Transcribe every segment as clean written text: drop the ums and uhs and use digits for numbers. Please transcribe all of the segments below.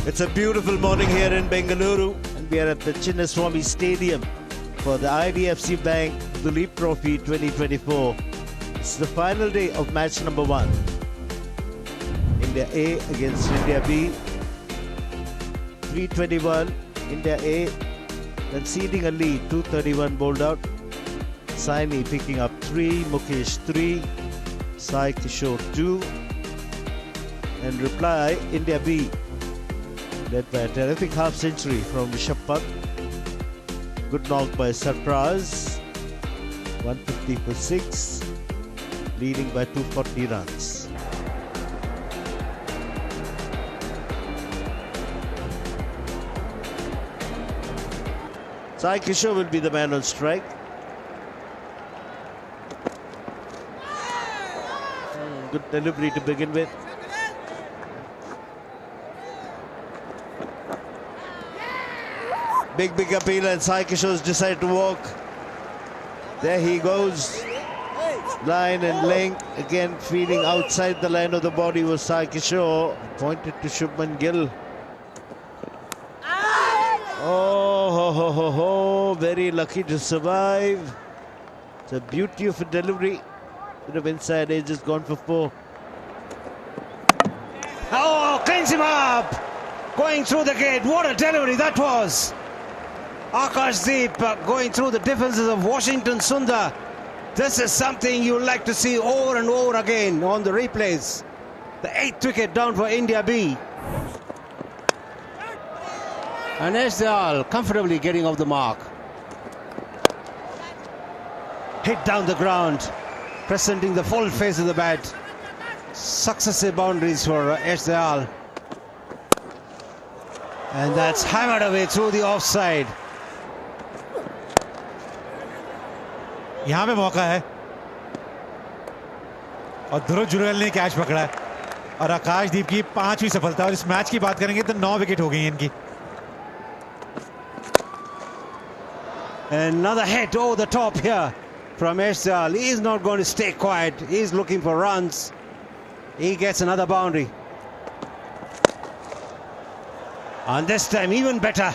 It's a beautiful morning here in Bengaluru, and we are at the Chinnaswamy Stadium for the IDFC Bank Duleep Trophy 2024. It's the final day of match number 1. India A against India B. 321, India A conceding a lead, 231 bowled out. Saini picking up 3, Mukesh 3, Sai Kishore 2. And reply, India B, led by a terrific half-century from Rishabh Pant. Good knock by Sarfraz, 150 for 6, leading by 240 runs. Sai Kishore will be the man on strike. Good delivery to begin with. Big appeal, and Sai Kishore's decided to walk. There he goes. Line and length. Again feeding outside the line of the body was Sai Kishore. Pointed to Shubman Gill. Oh, very lucky to survive. It's a beauty of a delivery. Bit of inside edge, has gone for 4. Oh, cleans him up. Going through the gate. What a delivery that was. Akashdeep going through the defenses of Washington Sundar. This is something you like to see over and over again on the replays. The 8th wicket down for India B. And Esdal comfortably getting off the mark. Hit down the ground, presenting the full face of the bat. Successive boundaries for Esdal. And that's hammered away through the offside. यहाँ पे मौका है और ध्रुव जुरेल ने catch पकड़ा है और आकाशदीप की 5वीं सफलता। और इस मैच की बात करेंगे तो 9 विकेट हो गई हैं इनकी। Another hit over the top here from Esdal. He is not going to stay quiet. He is looking for runs. He gets another boundary. And this time even better.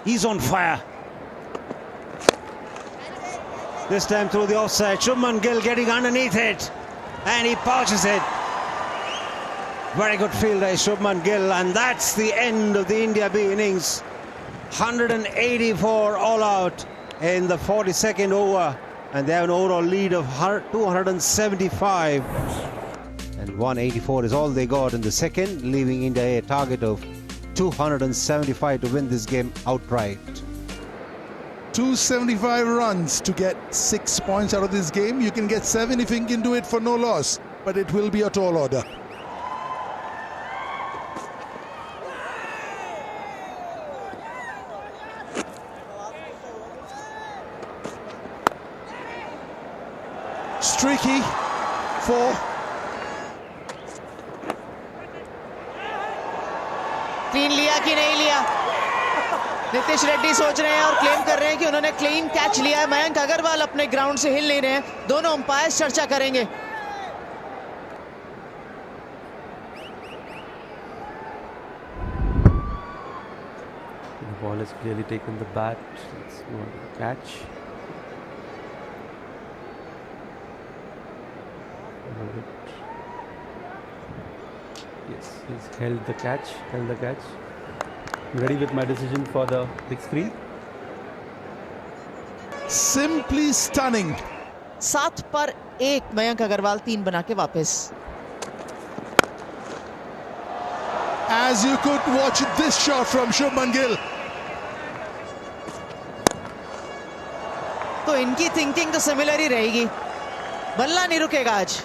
He's on fire. This time through the offside. Shubman Gill getting underneath it. And he pouches it. Very good fielder, Shubman Gill. And that's the end of the India B innings. 184 all out in the 42nd over. And they have an overall lead of 275. And 184 is all they got in the second, leaving India a target of 275 to win this game outright. 275 runs to get 6 points out of this game. You can get 7 if you can do it for no loss, but it will be a tall order. Streaky, 4. Clean लिया कि नहीं लिया, नीतीश रेड्डी सोच रहे हैं और claim कर रहे हैं कि उन्होंने क्लीन कैच लिया है। मयंक अग्रवाल अपने ग्राउंड से हिल नहीं रहे हैं। दोनों अंपायर्स चर्चा करेंगे। The ball has clearly taken the bat. It's not a catch. Yes, he's held the catch. Ready with my decision for the big screen. Simply stunning. 7 पर 1 मयंक अग्रवाल 3 बना के वापस। As you could watch this shot from Shubman Gill. तो इनकी thinking तो similar ही रहेगी। बल्ला नहीं रुकेगा आज।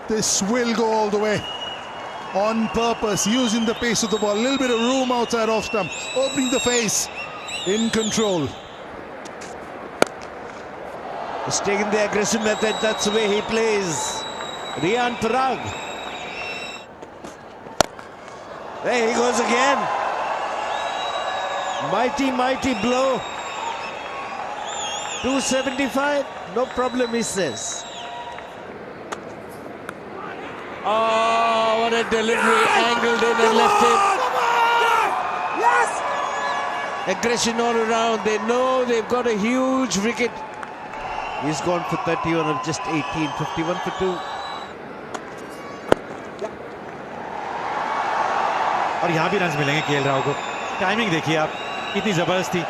This will go all the way. On purpose, using the pace of the ball. A little bit of room outside off stump. Opening the face. In control. He's taking the aggressive method. That's the way he plays. Riyan Parag. There he goes again. Mighty blow. 275, no problem, he says. Oh, what a delivery, angled in and left him. Aggression all around. They know they've got a huge wicket. He's gone for 31 of just 18, 51 for 2. और यहाँ भी runs मिलेंगे KL Rahul को. Timing देखिए आप, कितनी जबरदस्त थी.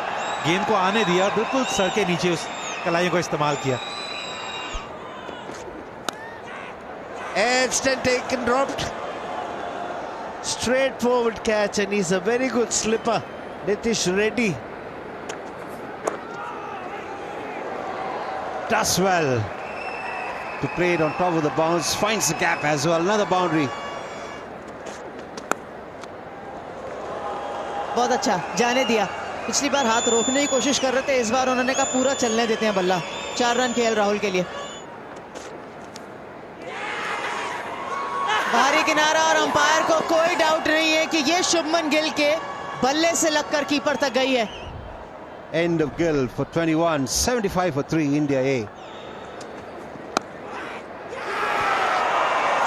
गेंद को आने दिया और बिल्कुल सर के नीचे उस कलाइयों को इस्तेमाल किया. Instant taken, dropped. Straightforward catch, and he's a very good slipper. Nitish Reddy Does well to play it on top of the bounce. Finds the gap as well. Another boundary. बहुत अच्छा, जाने दिया. पिछली बार हाथ रोकने की कोशिश कर रहे थे, इस बार उन्होंने कहा पूरा चलने देते हैं बल्ला. 4 रन केएल राहुल के लिए. बाहरी किनारा और अंपायर को कोई डाउट नहीं है कि ये शुभमन गिल के बल्ले से लगकर कीपर तक गई है. End of Gill for 21. 75 for 3. India A.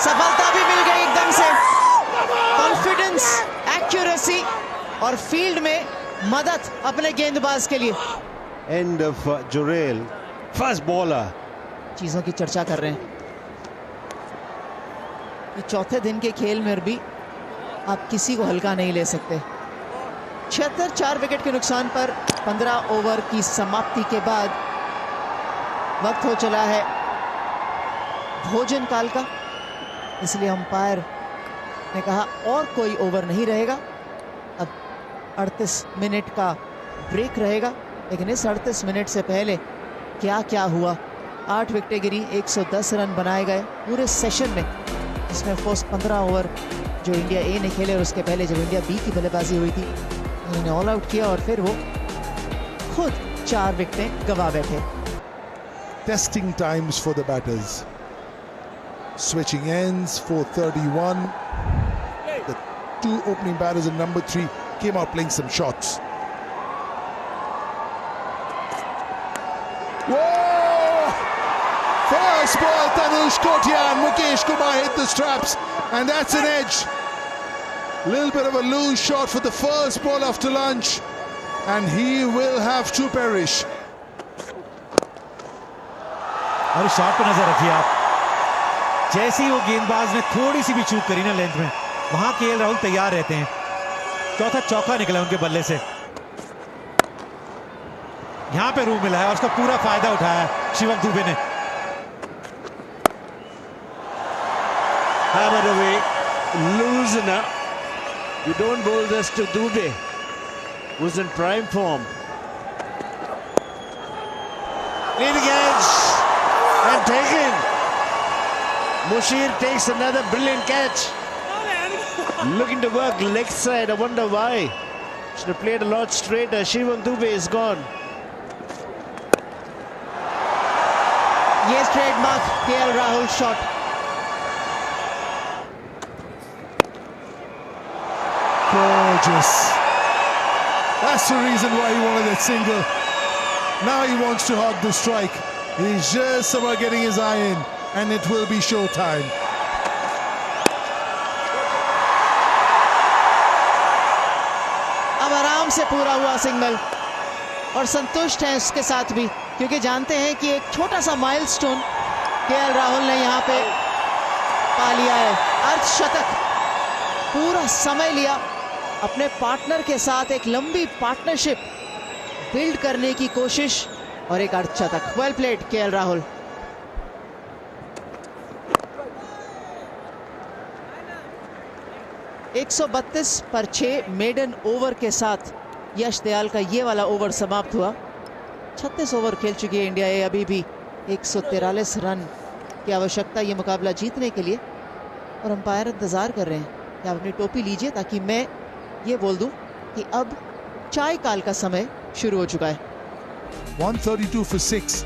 सफलता भी मिल गई एकदम से. कॉन्फिडेंस, एक्यूरेसी और फील्ड में मदद अपने गेंदबाज के लिए. End of Jurel. First bowler. चीजों की चर्चा कर रहे हैं. ये चौथे दिन के खेल में भी आप किसी को हल्का नहीं ले सकते. 4 विकेट के नुकसान पर 15 ओवर की समाप्ति के बाद वक्त हो चला है भोजन काल का. इसलिए अंपायर ने कहा और कोई ओवर नहीं रहेगा. अब 38 मिनट का ब्रेक रहेगा. लेकिन इस 38 मिनट से पहले क्या क्या हुआ. 8 विकेटें गिरी, 110 रन बनाए गए पूरे सेशन में, जिसमें फर्स्ट 15 ओवर जो इंडिया ए ने खेले और उसके पहले जब इंडिया बी की बल्लेबाजी हुई थी उन्होंने ऑल आउट किया और फिर वो खुद 4 विकेटें गंवा बैठे. Testing times for the batters. Switching ends for 31. The 2 opening batters in number 3 came out playing some shots. Whoa! First ball, Tanush Kotia and Mukesh Kumar hit the straps, and that's an edge. Little bit of a loose shot for the first ball after lunch, and he will have to perish. और shot पर नजर रखिए आप. जैसे ही वो गेंदबाज ने थोड़ी सी भी चूक करी ना लेंथ में, वहां केएल राहुल तैयार रहते हैं. चौथा चौका निकला उनके बल्ले से. यहां पे रूम मिला है और उसका पूरा फायदा उठाया शिवम दुबे ने. hammered away, loosener. You don't bowl this to Dubey, who's in prime form. Leading edge and taken. Mushir takes another brilliant catch. Looking to work leg side. I wonder why. Should have played a lot straighter. Shivam Dubey is gone. ये trademark KL Rahul shot. Gorgeous. That's the reason why he wanted that single. Now he wants to hog the strike. He's just about getting his eye in, and it will be showtime. अब आराम से पूरा हुआ signal और संतुष्ट हैं उसके साथ भी, क्योंकि जानते हैं कि एक छोटा सा माइलस्टोन केएल राहुल ने यहाँ पे पा लिया है. अर्धशतक. पूरा समय लिया अपने पार्टनर के साथ एक लंबी पार्टनरशिप बिल्ड करने की कोशिश और एक अर्धशतक. Well played KL Rahul. एक 132 पर 6 मेडन ओवर के साथ यश दयाल का ये वाला ओवर समाप्त हुआ. 36 ओवर खेल चुकी है इंडिया. ये अभी भी 143 रन की आवश्यकता ये मुकाबला जीतने के लिए. और अंपायर इंतजार कर रहे हैं कि आप अपनी टोपी लीजिए ताकि मैं ये बोल दूं कि अब चाय काल का समय शुरू हो चुका है. 132 for 6,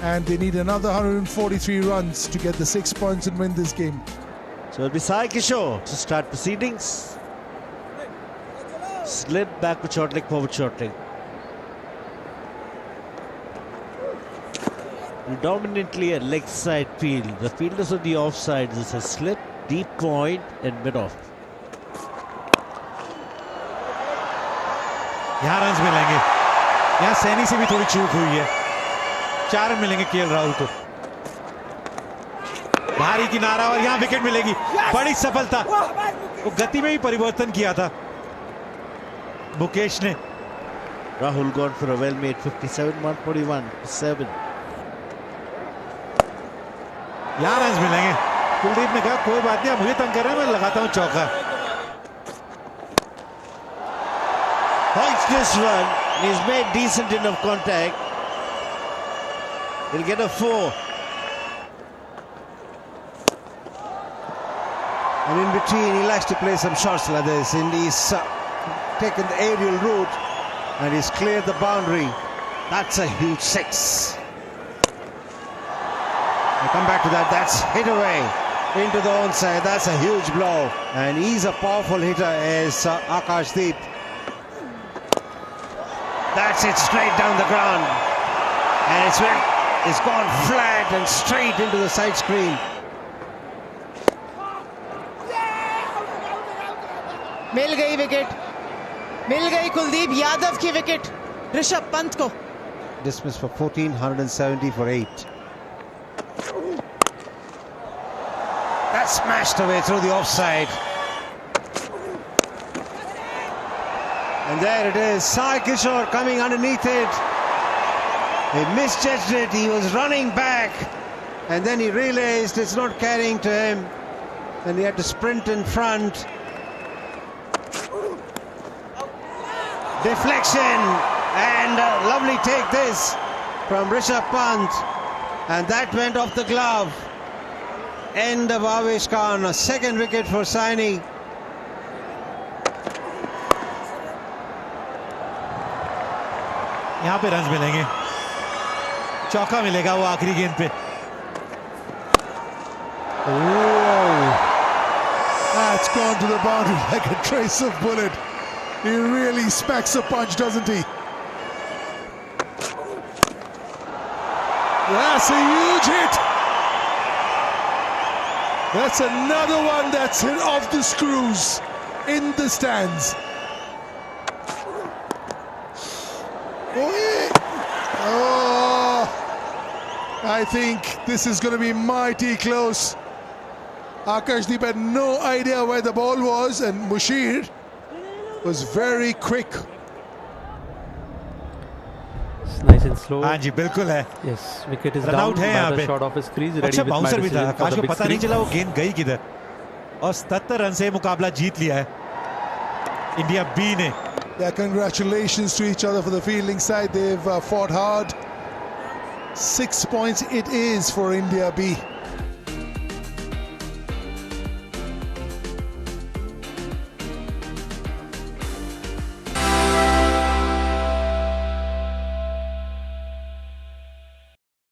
and they need another 143 runs to get the 6 points and win this game. So it'll be Sai Kishore to start proceedings. Slip backward short leg, forward short leg. Predominantly a leg side field. The fielders on the offside, this is slip. deep point and mid-off. यहाँ runs मिलेंगे, यहाँ सैनी से भी थोड़ी चूक हुई है। 4 run मिलेंगे केएल राहुल को। भारी किनारा और यहाँ विकेट मिलेगी। बड़ी सफलता, वो गति में भी परिवर्तन किया था मुकेश ने। Rahul gone for a well-made 57, 141, 7. यहाँ रन्स मिलेंगे। कुलदीप ने कहा कोई बात नहीं, आप मुझे तंग कर रहे हैं, मैं लगाता हूँ चौका। Hoists this run. He's made decent enough contact. He'll get a 4. And in between, he likes to play some shots like this. And he's taken the aerial route and he's cleared the boundary. That's a huge 6. I'll come back to that. That's hit away into the onside. That's a huge blow. And he's a powerful hitter as Akashdeep. That's it straight down the ground. And it's gone flat and straight into the side screen. मिल गई wicket, मिल गई कुलदीप यादव की wicket Rishabh Pant को। Dismissed for 1470 for 8. That smashed away through the offside. And there it is, Sai Kishore coming underneath it. He misjudged it, he was running back. And then he realized it's not carrying to him. And he had to sprint in front. Deflection. And a lovely take this from Rishabh Pant. And that went off the glove. End of Avesh Khan. A second wicket for Saini. यहाँ पे runs मिलेंगे, चौका मिलेगा वो आखिरी गेंद पे। Whoa! That's gone to the boundary like a trace of bullet. He really smacks a punch, doesn't he? That's a huge hit. That's another one that's hit off the screws in the stands. Oh, I think this is going to be mighty close. Akashdeep had no idea where the ball was, and Mushir was very quick. It's nice and slow. हाँ जी बिल्कुल है। Yes, wicket is run down. Out है यहाँ पे। Shot off his crease, ready अच्छा with my bouncer भी था, decision for Akash the को big पता नहीं screen. चला वो गेंद गई किधर। और 77 रन से मुकाबला जीत लिया है इंडिया बी ने। Yeah, congratulations to each other for the fielding side. They've fought hard. 6 points it is for India B.